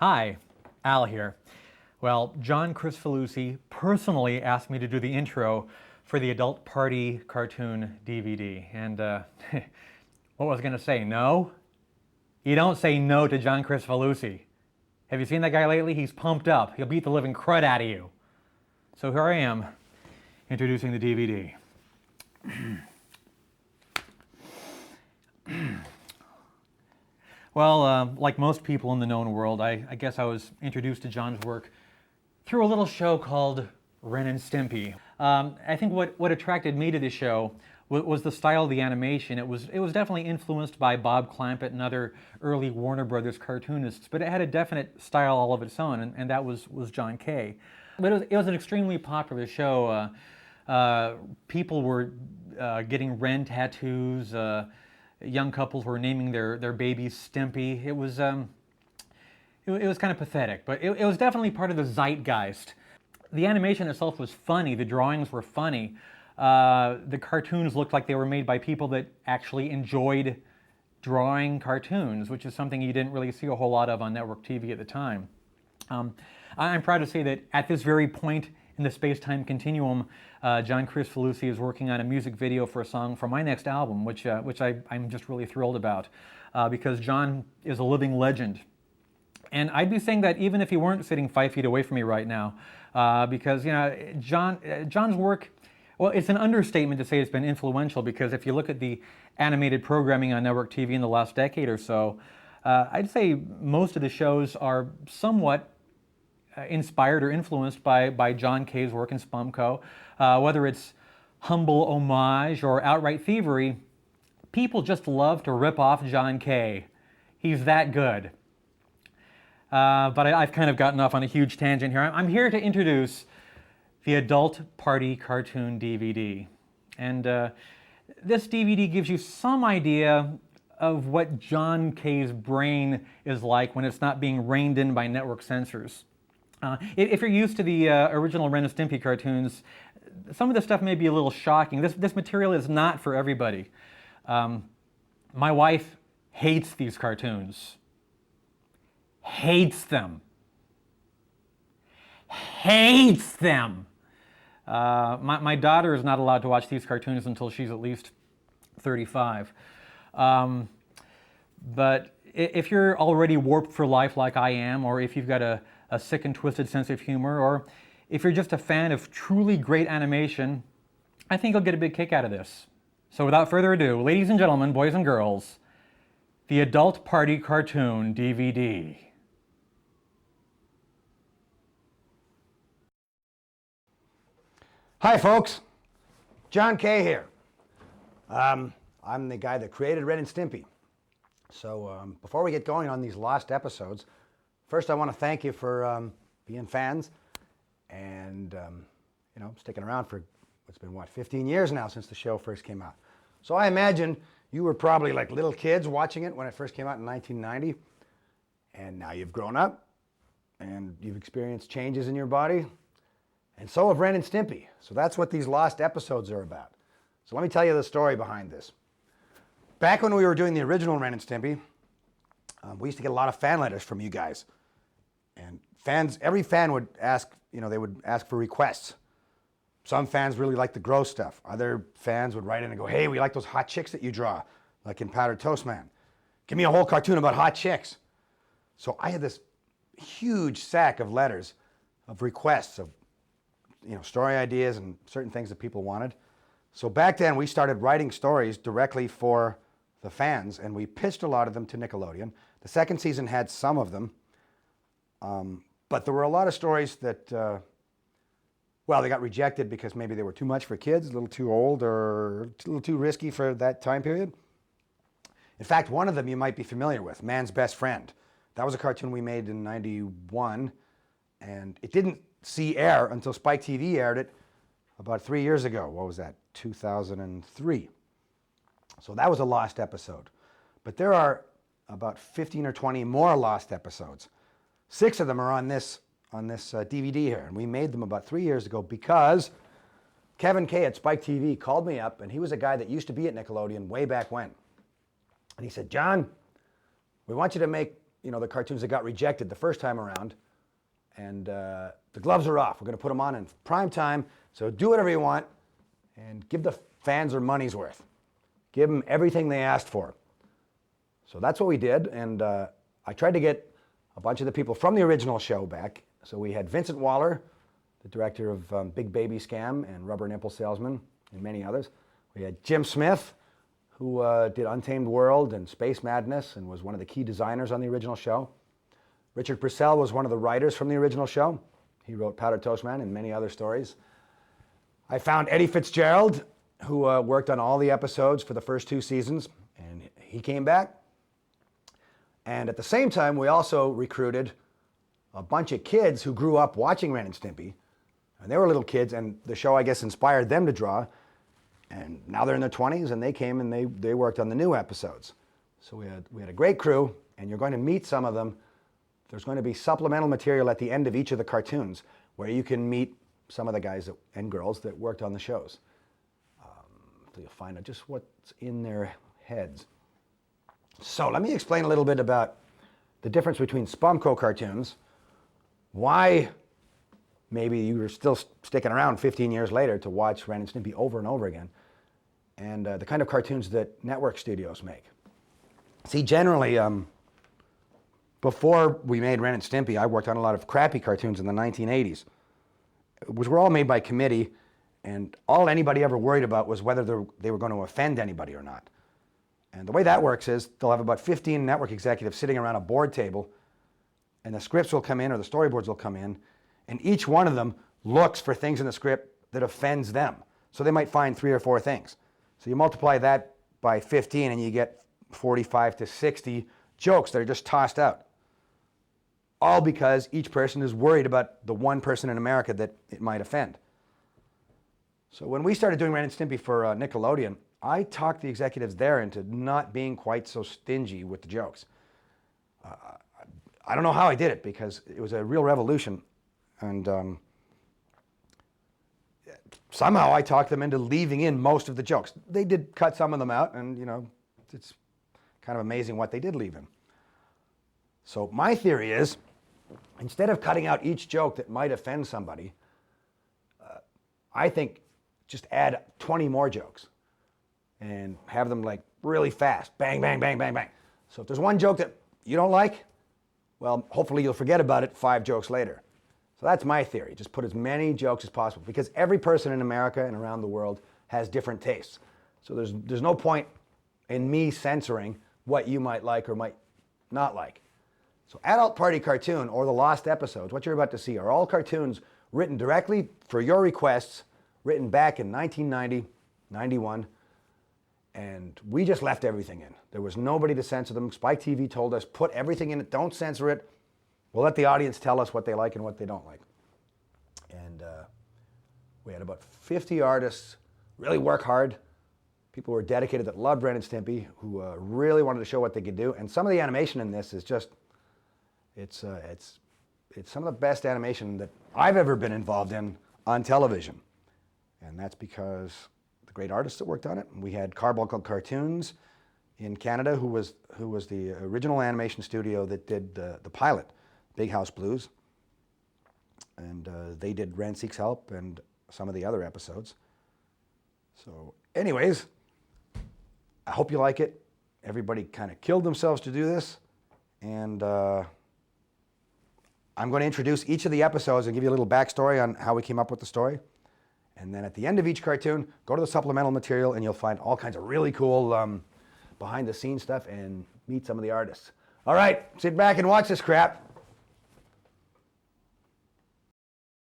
Hi, Al here. Well, John Cristofalusi personally asked me to do the intro for the Adult Party cartoon DVD. And what was I going to say? No? You don't say no to John Cristofalusi. Have you seen that guy lately? He's pumped up. He'll beat the living crud out of you. So here I am, introducing the DVD. Well, like most people in the known world, I guess I was introduced to John's work through a little show called Ren and Stimpy. I think what attracted me to the show was the style of the animation. It was definitely influenced by Bob Clampett and other early Warner Brothers cartoonists, but it had a definite style all of its own, and that was John Kay. But it was an extremely popular show. People were getting Ren tattoos. Young couples were naming their babies Stimpy. It was kind of pathetic, but it was definitely part of the zeitgeist. The animation itself was funny. The drawings were funny. The cartoons looked like they were made by people that actually enjoyed drawing cartoons, which is something you didn't really see a whole lot of on network TV at the time. I'm proud to say that at this very point in the space-time continuum, John Cristofalusi is working on a music video for a song for my next album, which I'm just really thrilled about, because John is a living legend. And I'd be saying that even if he weren't sitting 5 feet away from me right now, because John's work, well, it's an understatement to say it's been influential, because if you look at the animated programming on network TV in the last decade or so, I'd say most of the shows are somewhat inspired or influenced by John Kay's work in Spumco. Whether it's humble homage or outright thievery, people just love to rip off John Kay. He's that good. But I've kind of gotten off on a huge tangent here. I'm here to introduce the Adult Party Cartoon DVD. And this DVD gives you some idea of what John Kay's brain is like when it's not being reined in by network censors. If you're used to the original Ren and Stimpy cartoons, some of this stuff may be a little shocking. This material is not for everybody. My wife hates these cartoons. Hates them. Hates them. My daughter is not allowed to watch these cartoons until she's at least 35. But if you're already warped for life like I am, or if you've got a sick and twisted sense of humor, or if you're just a fan of truly great animation, I think you'll get a big kick out of this. So without further ado, ladies and gentlemen, boys and girls, the Adult Party Cartoon DVD. Hi folks, John Kay here. I'm the guy that created Ren and Stimpy. So before we get going on these lost episodes, first I want to thank you for being fans and sticking around for what's been 15 years now since the show first came out. So I imagine you were probably like little kids watching it when it first came out in 1990, and now you've grown up and you've experienced changes in your body. And so have Ren and Stimpy. So that's what these lost episodes are about. So let me tell you the story behind this. Back when we were doing the original Ren and Stimpy, we used to get a lot of fan letters from you guys. And every fan would ask, they would ask for requests. Some fans really liked the gross stuff. Other fans would write in and go, hey, we like those hot chicks that you draw, like in Powdered Toast Man. Give me a whole cartoon about hot chicks. So I had this huge sack of letters of requests of story ideas and certain things that people wanted. So back then we started writing stories directly for the fans, and we pitched a lot of them to Nickelodeon. The second season had some of them, but there were a lot of stories that, they got rejected because maybe they were too much for kids, a little too old, or a little too risky for that time period. In fact, one of them you might be familiar with, Man's Best Friend. That was a cartoon we made in '91, and it didn't see air until Spike TV aired it about 3 years ago. What was that? 2003. So that was a lost episode. But there are about 15 or 20 more lost episodes. 6 of them are on this DVD here, and we made them about 3 years ago because Kevin Kay at Spike TV called me up, and he was a guy that used to be at Nickelodeon way back when. And he said, John, we want you to make the cartoons that got rejected the first time around. And the gloves are off. We're going to put them on in prime time. So do whatever you want and give the fans their money's worth. Give them everything they asked for. So that's what we did. And I tried to get a bunch of the people from the original show back. So we had Vincent Waller, the director of Big Baby Scam and Rubber Nipple Salesman and many others. We had Jim Smith, who did Untamed World and Space Madness and was one of the key designers on the original show. Richard Purcell was one of the writers from the original show. He wrote Powdered Toast Man and many other stories. I found Eddie Fitzgerald, who worked on all the episodes for the first 2 seasons, and he came back. And at the same time, we also recruited a bunch of kids who grew up watching Ren and Stimpy. And they were little kids, and the show, I guess, inspired them to draw. And now they're in their 20s, and they came and they worked on the new episodes. So we had a great crew, and you're going to meet some of them. There's going to be supplemental material at the end of each of the cartoons where you can meet some of the guys and girls that worked on the shows. So you'll find out just what's in their heads. So let me explain a little bit about the difference between Spumco cartoons, why maybe you were still sticking around 15 years later to watch Ren and Stimpy over and over again, and the kind of cartoons that network studios make. See, generally, before we made Ren and Stimpy, I worked on a lot of crappy cartoons in the 1980s, which were all made by committee, and all anybody ever worried about was whether they were going to offend anybody or not. And the way that works is they'll have about 15 network executives sitting around a board table, and the scripts will come in or the storyboards will come in, and each one of them looks for things in the script that offends them. So they might find 3 or 4 things. So you multiply that by 15 and you get 45 to 60 jokes that are just tossed out. All because each person is worried about the one person in America that it might offend. So when we started doing Ren and Stimpy for Nickelodeon, I talked the executives there into not being quite so stingy with the jokes. I don't know how I did it because it was a real revolution. And somehow I talked them into leaving in most of the jokes. They did cut some of them out, and it's kind of amazing what they did leave in. So my theory is, instead of cutting out each joke that might offend somebody, I think just add 20 more jokes and have them like really fast. Bang, bang, bang, bang, bang. So if there's one joke that you don't like, well, hopefully you'll forget about it 5 jokes later. So that's my theory. Just put as many jokes as possible because every person in America and around the world has different tastes. So there's no point in me censoring what you might like or might not like. So Adult Party Cartoon or the Lost Episodes, what you're about to see, are all cartoons written directly for your requests, written back in 1990, 91, and we just left everything in. There was nobody to censor them. Spike TV told us, put everything in it, don't censor it. We'll let the audience tell us what they like and what they don't like. And we had about 50 artists really work hard. People who were dedicated that loved Ren and Stimpy, who really wanted to show what they could do. And some of the animation in this is just, it's some of the best animation that I've ever been involved in on television. And that's because the great artists that worked on it. We had Carbuncle Cartoons in Canada, who was the original animation studio that did the pilot, Big House Blues. And they did Ren Seeks Help and some of the other episodes. So anyways, I hope you like it. Everybody kind of killed themselves to do this. And I'm going to introduce each of the episodes and give you a little backstory on how we came up with the story. And then at the end of each cartoon, go to the supplemental material and you'll find all kinds of really cool behind the scenes stuff and meet some of the artists. All right, sit back and watch this crap.